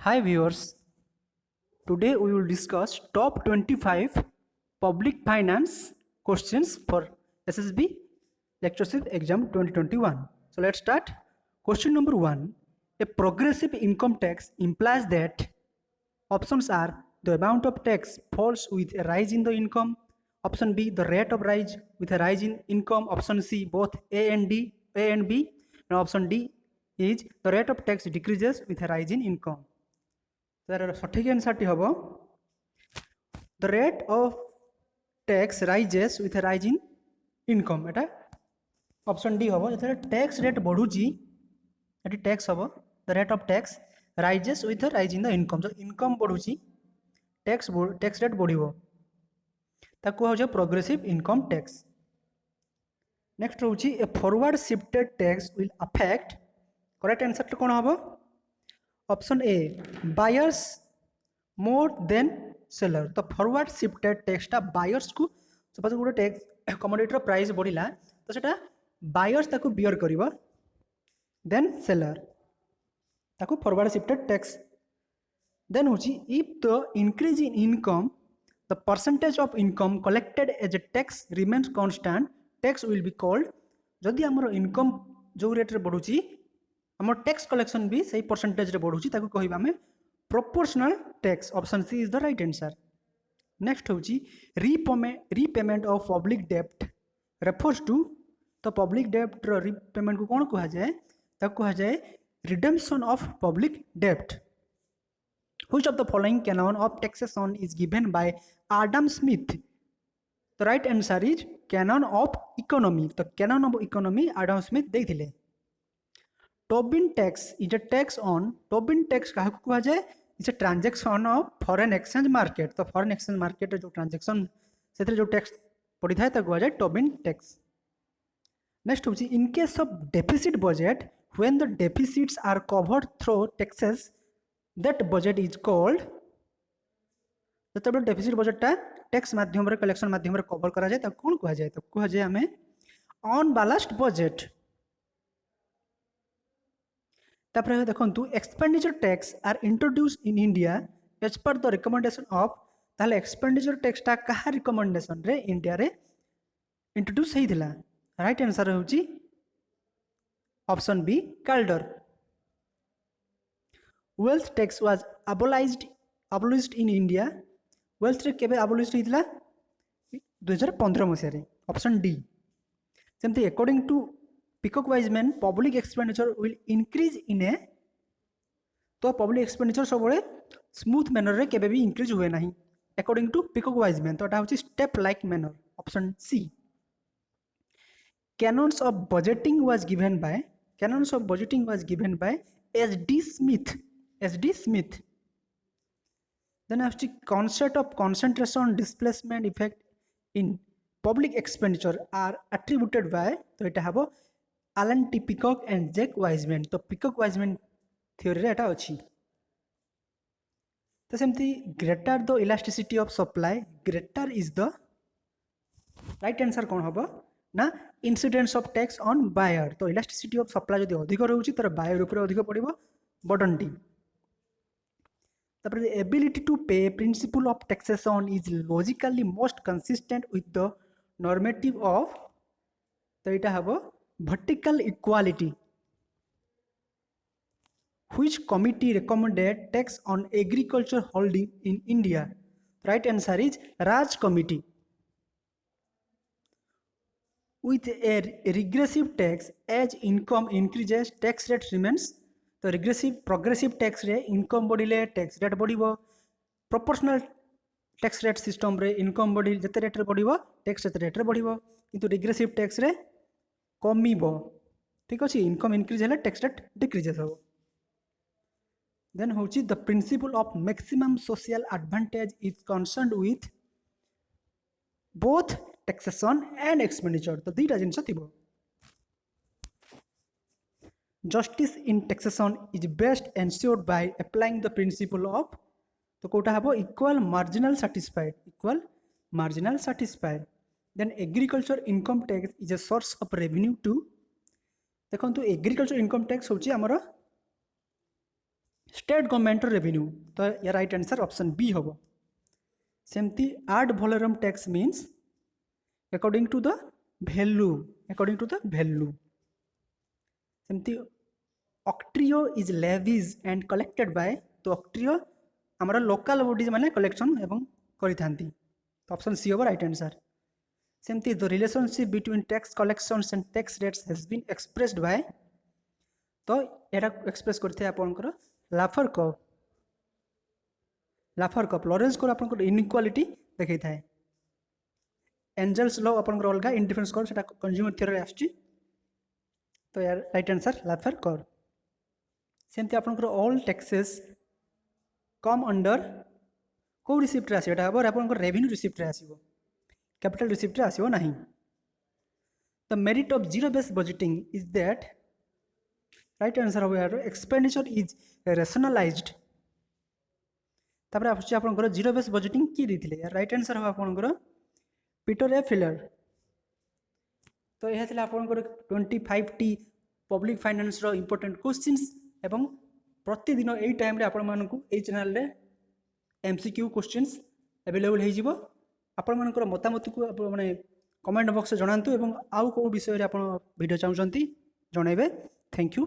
Hi viewers, today we will discuss top 25 public finance questions for SSB Lectureship Exam 2021. So let's start. Question number 1. A progressive income tax implies that options are the amount of tax falls with a rise in the income, option B the rate of rise with a rise in income, option C both A and B, and option D is the rate of tax decreases with a rise in income. ତାର ସଠିକ୍ ଆନ୍ସରଟି ହେବ the rate of tax rises with rise in income. ଏଟା option D ହେବ। ଯେତେବେଳେ tax rate ବଢ଼ୁଛି ଏଠି tax ହେବ the rate of tax rises with rise in the income. ଯଦି ଇନକମ୍ ବଢ଼ୁଛି ଟ্যাক্ସ ରେଟ୍ ବଢ଼ିବ, ତାକୁ କୁହାଯାଉଛି ପ୍ରୋଗ୍ରେସିଭ୍ ଇନକମ୍ ଟ্যাক্স। ନେକ୍ସଟ ହେଉଛି a forward shifted tax will affect, correct ଆନ୍ସରଟା କ'ଣ ହେବ? Option A buyers more than seller. तो फॉरवर्ड शिफ्टेड टैक्सटा बायर्स को सपोज गोटे टैक्स कमोडिटी प्राइस बढ़ला तो सेटा बायर्स ताको बियर करिवो देन सेलर, ताको फॉरवर्ड शिफ्टेड टैक्स। देन होची if the increase in income the percentage of income collected as a tax remains constant tax will be called. जदि हमर इनकम जो रेट रे बढ़ुची आम टैक्स कलेक्शन भी सही परसेंटेज रे बढ़ुची ताको कहबा हमें proportional tax. Option C is the right answer. Next होची रीपेमेंट ऑफ पब्लिक डेब्ट रेफर्स टू। तो पब्लिक डेब्ट रो रीपेमेंट को कौन कहा जाए? ताको कहा जाए रिडेम्पशन ऑफ पब्लिक डेब्ट। Which of the following canon of taxation is given by Adam Smith? The right answer is canon of economy. तो canon of economy Adam Smith देथिले। Tobin tax is a tax on, Tobin tax क्या कहा जाए? Is a transaction of foreign exchange market. तो foreign exchange market जो transaction से जो tax पड़ी था कहा जाए टोबिन टैक्स। नेक्स्ट होची in case of deficit budget when the deficits are covered through taxes that budget is called. जब डेफिसिट बजेटा टैक्स माध्यम कलेक्शन माध्यम कवर करा जाए कौन कहा जाए? तो कहा जाए हमें ऑन बैलेंस्ड बजेट। तापर देखो expenditure tax are introduced in India as per the recommendation of. ताहले एक्सपेंडिचर टैक्सटा कहा रिकमेंडेशन रे इंडिया रे इंट्रोड्यूस होइथिला? राइट आंसर होची option B Kaldor. Wealth tax was abolished in India. Wealth रे केबे abolished होइथिला? 2015 मसिया रे। Option D. सेमती according to Peacock Wiseman public expenditure will increase in a। तो पब्लिक एक्सपेंडिचर सब स्मूथ मैनर रे केबे भी इंक्रीज हुए नहीं अकॉर्डिंग टू Peacock Wiseman। तो एटा step like manner. Option C. Canons of budgeting was given by H D. Smith. H D. Smith. Then आछि concept of concentration displacement effect in public expenditure are attributed by. तो एटा हबो Alan T. Peacock and Jack Wiseman। तो Peacock Wiseman theory रे एटा अछि। तो सेमती greater the elasticity of supply greater is the right answer कौन हबो ना incidence of tax on buyer. तो इलास्टिसिटी ऑफ सप्लाई जदि अधिक रहउची तर बायर ऊपर अधिक पड़िबो बर्डन टी। तापर ability to pay principle of taxation is logically most consistent with the normative of. तो एटा हबो vertical equality। Which committee recommended tax on agriculture holding in India? Right answer is Raj committee। With a regressive tax as income increases tax rate remains। तो progressive tax रे income बढ़िले tax rate बढ़िबो। proportional tax rate system रे income बढ़ी जते rate रे बढ़िबो tax rate रे बढ़िबो, किंतु regressive tax रे कमिबो। ठीक अछि, इनकम इंक्रीज हेले टैक्स रेट डिक्रीजेस हो। देन होची the principle of maximum social advantage is concerned with both taxation and expenditure. तो दुईटा जिनस थिबो। Justice in taxation is best ensured by applying the principle of. तो कोटा हबो equal marginal satisfied. Then agriculture income tax is a source of revenue to. देखो agriculture income tax होची हमर स्टेट गवर्नमेंट रेवेन्यू तो या राइट आंसर ऑप्शन बी हम सेमती ad valorem tax means according to the value सेमती octroi is levies and collected by तो octroi हमारा लोकल बॉडीज माने कलेक्शन एवं करिथांती तो ऑप्शन सी हम राइट आंसर सेमती the relationship between tax collections and tax rates has been expressed by तो यहाँ एक्सप्रेस करते आपंकर लाफर कप लॉरेंस को आपंकर इनइक्वालिटी देखा था एंजल्स लॉ आपंकर अलग इंडिफरेंस कर सेटा कंज्यूमर थ्योरी आसची तो यार राइट आंसर लाफर कर सेमती आपंकर ऑल टैक्सेस कम अंडर को रिसिप्ट आसो यहाँ हम आपंकर रेवेन्यू रिसिप्ट आसो कैपिटल रिसिप्ट आसो ना the merit of zero base budgeting is that right answer हम यार एक्सपेंडिचर इज रेशनलाइज्ड तापर आसुची आपनकर जीरो बेस बजेटिंग की देथिले यार राइट आंसर हम आपनकर पीटर ए फिलर तो यह थिला आपनकर 25 टी पब्लिक फाइनेंस रो इंपोर्टेंट क्वेश्चंस एवं प्रतिदिन एई टाइम रे आपन मानकु एई चैनल रे एमसीक्यू क्वेश्चंस अवेलेबल हो जिवो आपन मानकर मतामत को माने कमेंट बॉक्स जणांतु एवं आउ को विषय रे आपन वीडियो चाहउचंती जणाइबे थैंक यू।